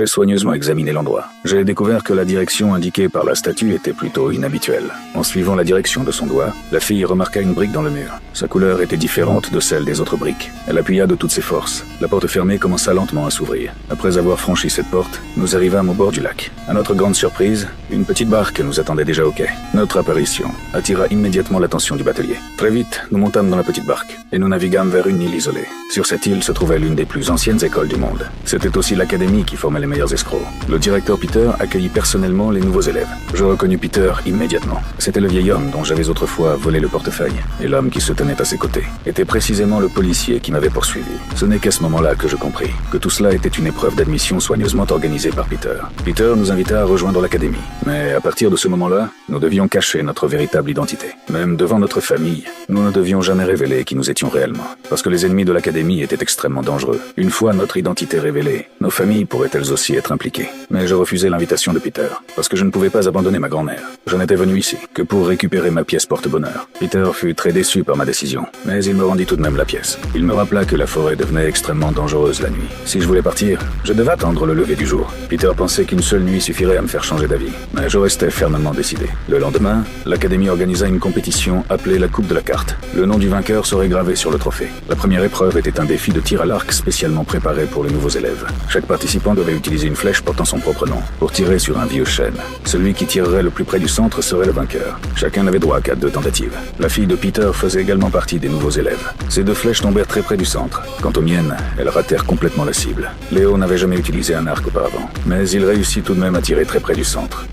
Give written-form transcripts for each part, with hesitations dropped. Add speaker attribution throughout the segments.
Speaker 1: J'ai soigneusement examiné l'endroit. J'ai découvert que la direction indiquée par la statue était plutôt inhabituelle. En suivant la direction de son doigt, la fille remarqua une brique dans le mur. Sa couleur était différente de celle des autres briques. Elle appuya de toutes ses forces. La porte fermée commença lentement à s'ouvrir. Après avoir franchi cette porte, nous arrivâmes au bord du lac. À notre grande surprise, une petite barque nous attendait déjà au quai. Notre apparition attira immédiatement l'attention du batelier. Très vite, nous montâmes dans la petite barque et nous naviguâmes vers une île isolée. Sur cette île se trouvait l'une des plus anciennes écoles du monde. C'était aussi l'académie qui formait les meilleurs escrocs. Le directeur Peter accueillit personnellement les nouveaux élèves. Je reconnus Peter immédiatement. C'était le vieil homme dont j'avais autrefois volé le portefeuille. Et l'homme qui se tenait à ses côtés était précisément le policier qui m'avait poursuivi. Ce n'est qu'à ce moment-là que je compris que tout cela était une épreuve d'admission soigneusement organisée par Peter. Peter nous invita à rejoindre l'académie. Mais à partir de ce moment-là, nous devions cacher notre véritable identité. Même devant notre famille, nous ne devions jamais révéler qui nous étions réellement. Parce que les ennemis de l'académie étaient extrêmement dangereux. Une fois notre identité révélée, nos familles pourraient elles aussi être impliquées. Mais je refusai l'invitation de Peter, parce que je ne pouvais pas abandonner ma grand-mère. Je n'étais venu ici que pour récupérer ma pièce porte-bonheur. Peter fut très déçu par ma décision, mais il me rendit tout de même la pièce. Il me rappela que la forêt devenait extrêmement dangereuse la nuit. Si je voulais partir, je devais attendre le lever du jour. Peter pensait qu'une seule nuit suffirait à me faire changer d'avis, mais je restais fermement décidé. Le lendemain, l'académie organisa une compétition appelée la Coupe de la Carte. Le nom du vainqueur serait gravé sur le trophée. La première épreuve était un défi de tir à l'arc spécialement préparé pour les nouveaux élèves. Chaque participant devait utiliser une flèche portant son propre nom pour tirer sur un vieux chêne. Celui qui tirerait le plus près du centre serait le vainqueur. Chacun n'avait droit qu'à 2 tentatives. La fille de Peter faisait également partie des nouveaux élèves. Ces 2 flèches tombèrent très près du centre. Quant aux miennes, elles ratèrent complètement la cible. Léo n'avait jamais utilisé un arc auparavant, mais il réussit tout de même à tirer très près du centre.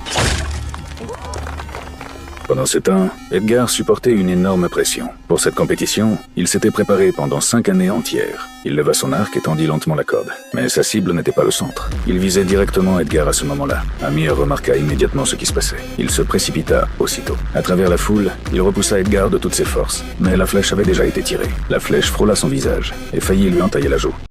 Speaker 1: Pendant ce temps, Edgar supportait une énorme pression. Pour cette compétition, il s'était préparé pendant 5 années entières. Il leva son arc et tendit lentement la corde. Mais sa cible n'était pas le centre. Il visait directement Edgar à ce moment-là. Amir remarqua immédiatement ce qui se passait. Il se précipita aussitôt. À travers la foule, il repoussa Edgar de toutes ses forces. Mais la flèche avait déjà été tirée. La flèche frôla son visage et faillit lui entailler la joue.